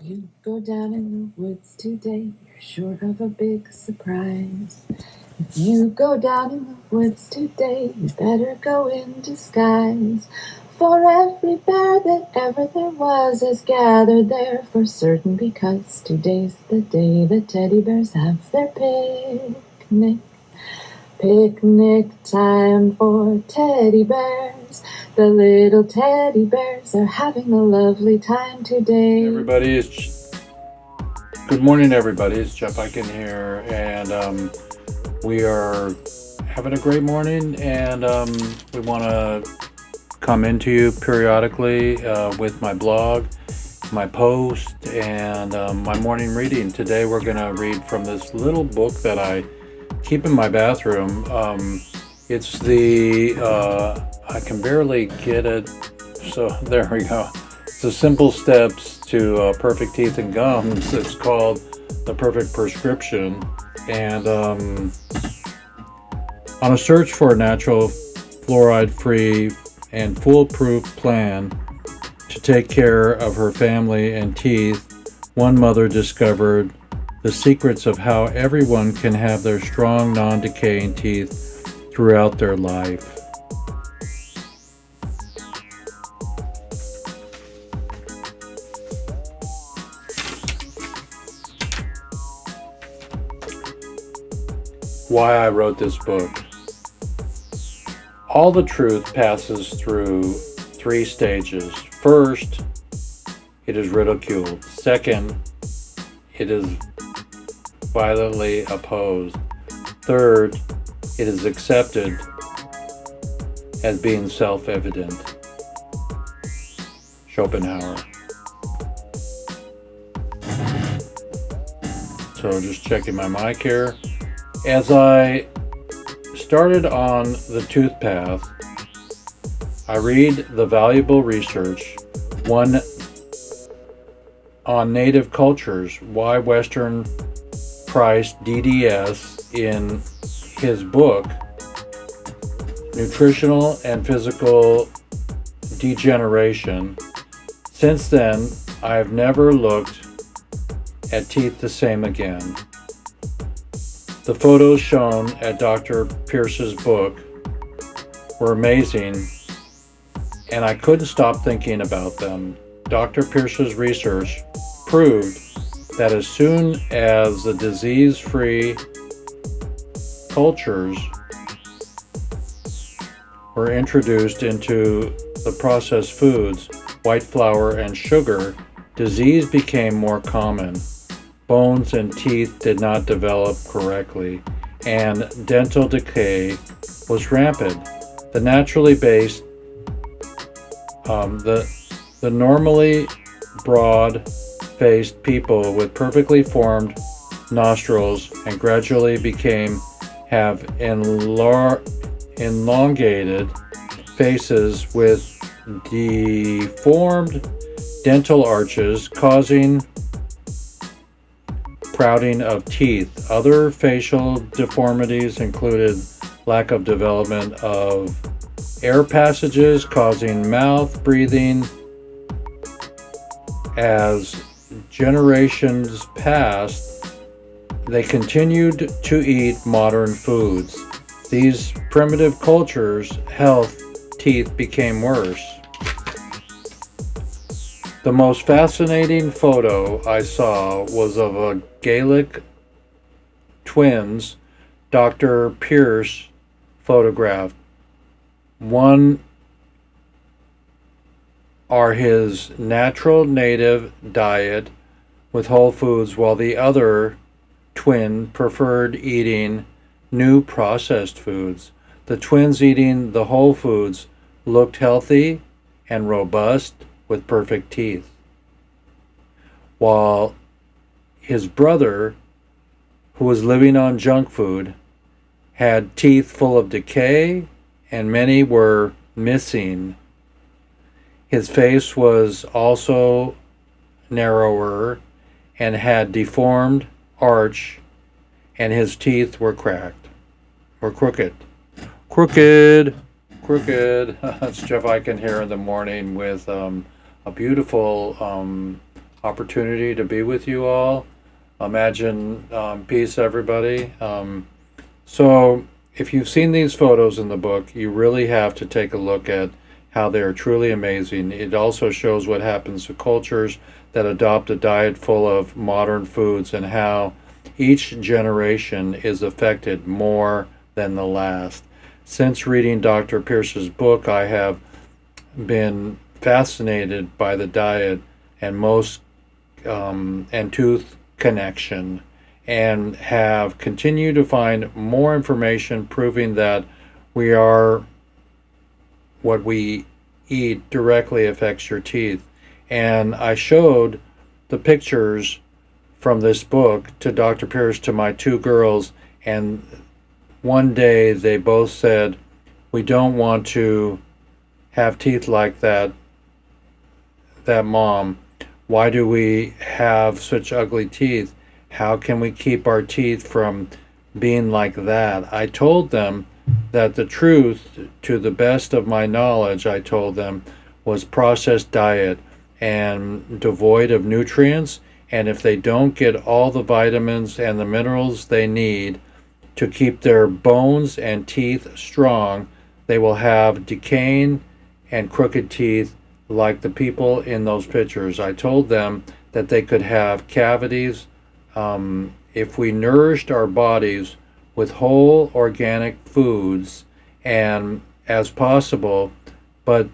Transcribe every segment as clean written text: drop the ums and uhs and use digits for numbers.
You go down in the woods today, you're sure of a big surprise. If you go down in the woods today, you better go in disguise. For every bear that ever there was is gathered there for certain, because today's the day the teddy bears have their picnic. Picnic time for teddy bears. The little teddy bears are having a lovely time today. Good morning, everybody. It's Jeff Eichen here, and we are having a great morning, and we want to come into you periodically with my blog, my post, and my morning reading. Today, we're going to read from this little book that I keep in my bathroom. It's I can barely get it, so there we go. It's the Simple Steps to Perfect Teeth and Gums. It's called The Perfect Prescription. And on a search for a natural, fluoride-free, and foolproof plan to take care of her family and teeth, one mother discovered the secrets of how everyone can have their strong, non-decaying teeth throughout their life. Why I wrote this book. All the truth passes through three stages. First, it is ridiculed. Second, it is violently opposed. Third, it is accepted as being self-evident. Schopenhauer. So just checking my mic here. As I started on the tooth path, I read the valuable research, one on native cultures, why Western priced DDS in his book, Nutritional and Physical Degeneration. Since then, I have never looked at teeth the same again. The photos shown at Dr. Pierce's book were amazing, and I couldn't stop thinking about them. Dr. Pierce's research proved that as soon as the disease-free cultures were introduced into the processed foods, white flour and sugar, disease became more common. Bones and teeth did not develop correctly, and dental decay was rampant. The naturally based, the normally broad-faced people with perfectly formed nostrils and gradually have elongated faces with deformed dental arches, causing crowding of teeth. Other facial deformities included lack of development of air passages, causing mouth breathing. As generations passed, they continued to eat modern foods. These primitive cultures' health teeth became worse. The most fascinating photo I saw was of a Gaelic twins Dr. Pierce photographed. One are his natural native diet with whole foods, while the other twin preferred eating new processed foods. The twins eating the whole foods looked healthy and robust with perfect teeth, while his brother, who was living on junk food, had teeth full of decay and many were missing. His face was also narrower and had deformed arch, and his teeth were cracked, or crooked. Crooked. It's Jeff Eichen here in the morning with a beautiful opportunity to be with you all. Imagine peace, everybody. So, if you've seen these photos in the book, you really have to take a look at how they are truly amazing. It also shows what happens to cultures that adopt a diet full of modern foods and how each generation is affected more than the last. Since reading Dr. Pierce's book, I have been fascinated by the diet and and tooth connection, and have continued to find more information proving that we are what we eat directly affects your teeth. And I showed the pictures from this book to Dr. Pierce, to my two girls, and one day they both said, "We don't want to have teeth like that, Mom. Why do we have such ugly teeth? How can we keep our teeth from being like that?" I told them that the truth, to the best of my knowledge, I told them, was processed diet and devoid of nutrients. And if they don't get all the vitamins and the minerals they need to keep their bones and teeth strong, they will have decaying and crooked teeth like the people in those pictures. I told them that they could have cavities if we nourished our bodies with whole organic foods and as possible, but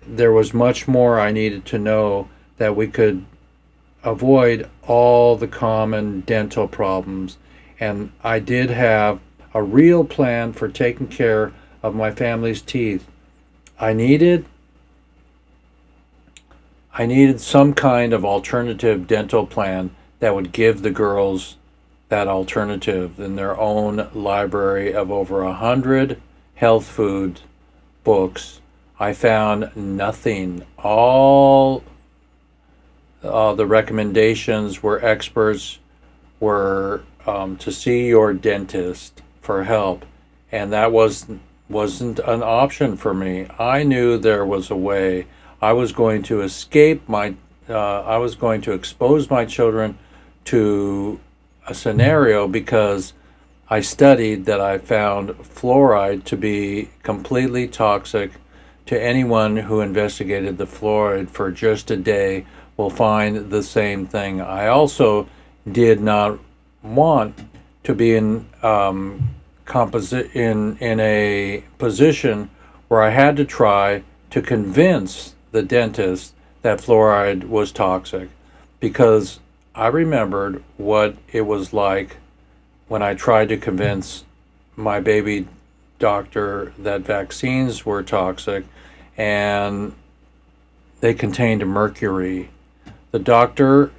there was much more I needed to know, that we could avoid all the common dental problems. And I did have a real plan for taking care of my family's teeth. I needed some kind of alternative dental plan that would give the girls that alternative. In their own library of over 100 health food books, I found nothing. All the recommendations were experts were to see your dentist for help, and that wasn't an option for me. I knew there was a way. I was going to I was going to expose my children to a scenario, because I studied that I found fluoride to be completely toxic. To anyone who investigated the fluoride for just a day will find the same thing. I also did not want to be in a position where I had to try to convince the dentist that fluoride was toxic, because I remembered what it was like when I tried to convince my baby doctor that vaccines were toxic and they contained mercury. The doctor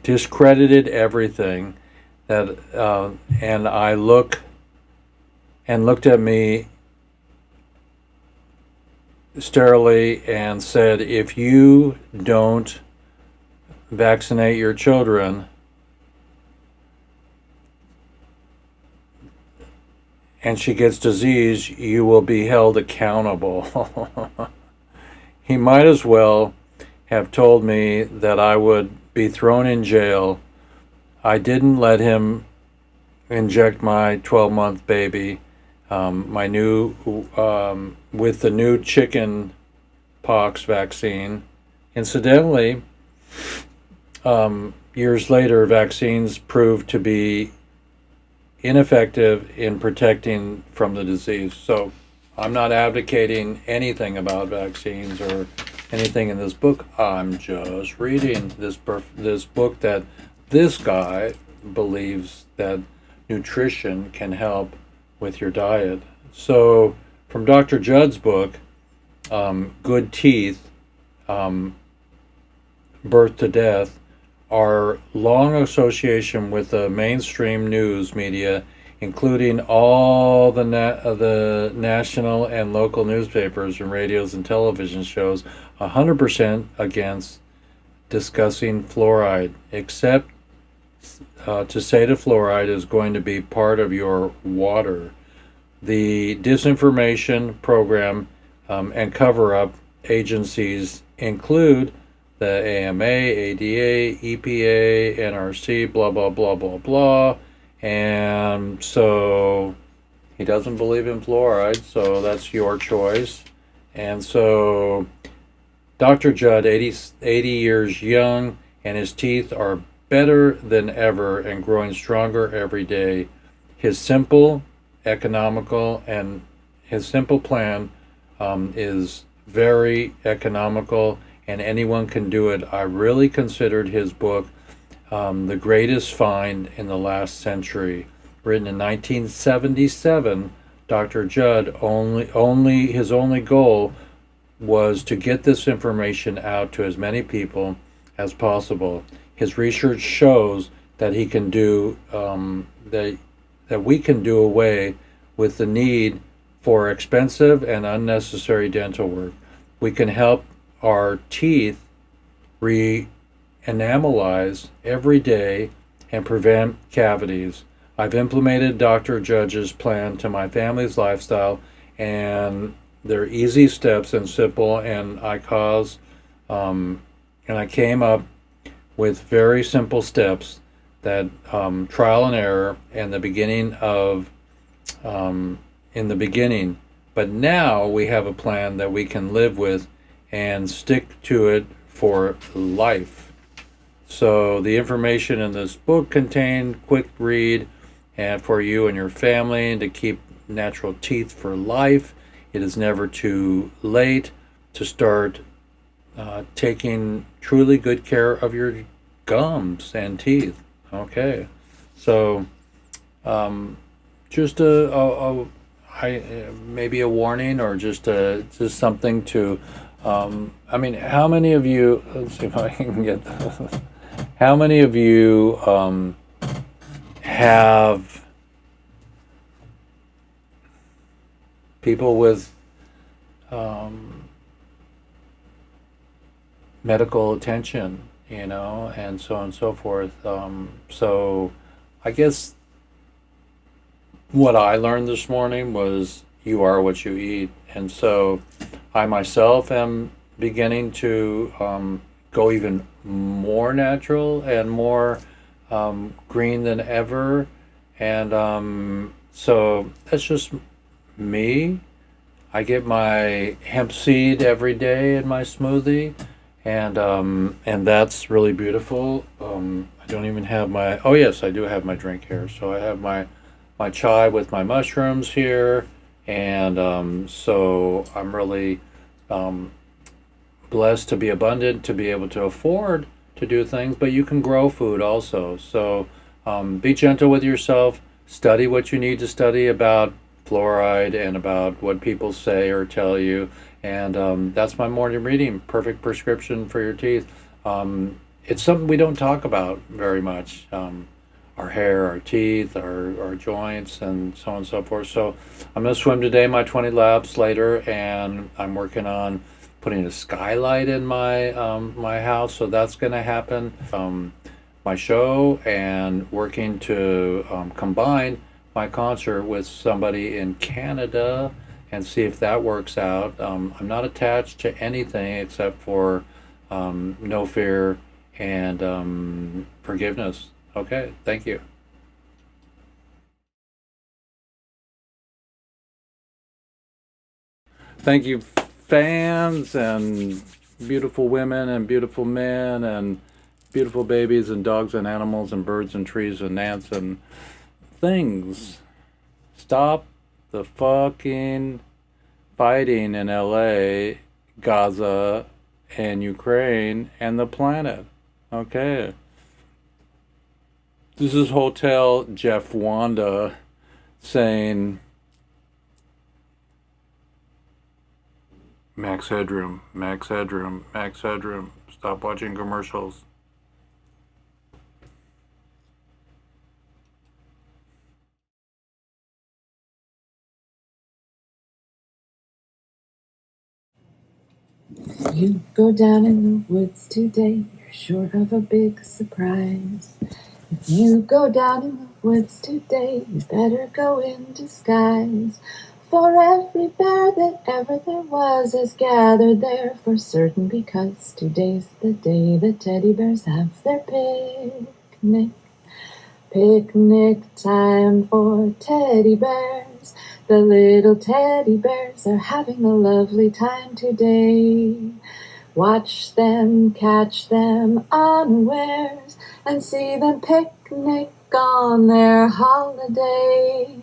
discredited everything that and looked at me sterilely and said, "If you don't vaccinate your children and she gets disease, you will be held accountable." He might as well have told me that I would be thrown in jail. I didn't let him inject my 12-month baby, my new with the new chicken pox vaccine. Incidentally, years later, vaccines proved to be ineffective in protecting from the disease. So I'm not advocating anything about vaccines or anything in this book. I'm just reading this book that this guy believes that nutrition can help with your diet. So from Dr. Judd's book, Good Teeth, Birth to Death, our long association with the mainstream news media, including all the national and local newspapers and radios and television shows, 100% against discussing fluoride, except to say that fluoride is going to be part of your water. The disinformation program and cover up agencies include the AMA, ADA, EPA, NRC, blah, blah, blah, blah, blah. And so he doesn't believe in fluoride, so that's your choice. And so Dr. Judd, 80 years young, and his teeth are better than ever and growing stronger every day. His simple, economical, and his simple plan is very economical, and anyone can do it. I really considered his book the greatest find in the last century. Written in 1977, Dr. Judd only his only goal was to get this information out to as many people as possible. His research shows that he can do that we can do away with the need for expensive and unnecessary dental work. We can help our teeth re-enamelize every day and prevent cavities. I've implemented Dr. Judge's plan to my family's lifestyle, and they're easy steps and simple, and I came up with very simple steps that trial and error and the beginning of in the beginning. But now we have a plan that we can live with and stick to it for life. So the information in this book contained quick read and for you and your family to keep natural teeth for life. It is never too late to start taking truly good care of your gums and teeth. Okay, so just maybe a warning or just something to. I mean, how many of you? Let's see if I can get this. How many of you have people with medical attention, and so on and so forth? So I guess what I learned this morning was you are what you eat. And so I myself am beginning to go even more natural and more green than ever. And so that's just me. I get my hemp seed every day in my smoothie, and that's really beautiful. I don't even have my. Oh yes, I do have my drink here. So I have my chai with my mushrooms here, and so I'm really blessed to be abundant, to be able to afford to do things. But you can grow food also. So be gentle with yourself. Study what you need to study about fluoride and about what people say or tell you. And that's my morning reading. Perfect prescription for your teeth. It's something we don't talk about very much. Our hair, our teeth, our joints, and so on and so forth. So I'm going to swim today, my 20 laps later, and I'm working on putting a skylight in my house. So that's going to happen. My show and working to combine my concert with somebody in Canada and see if that works out. I'm not attached to anything except for no fear and forgiveness. Okay, thank you. Thank you, fans and beautiful women and beautiful men and beautiful babies and dogs and animals and birds and trees and ants and things. Stop the fucking fighting in LA, Gaza, and Ukraine and the planet. Okay. This is Hotel Jeff Wanda saying, Max Headroom, Max Headroom, Max Headroom. Stop watching commercials. You go down in the woods today, you're sure of a big surprise. If you go down in the woods today, you better go in disguise. For every bear that ever there was is gathered there for certain, because today's the day the teddy bears have their picnic. Picnic time for teddy bears. The little teddy bears are having a lovely time today. Watch them, catch them unawares, and see them picnic on their holiday.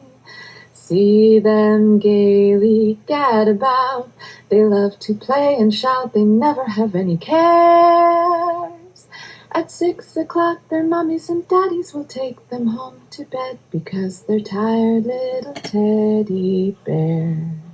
See them gaily gad about. They love to play and shout. They never have any cares. At 6 o'clock their mummies and daddies will take them home to bed, because they're tired little teddy bears.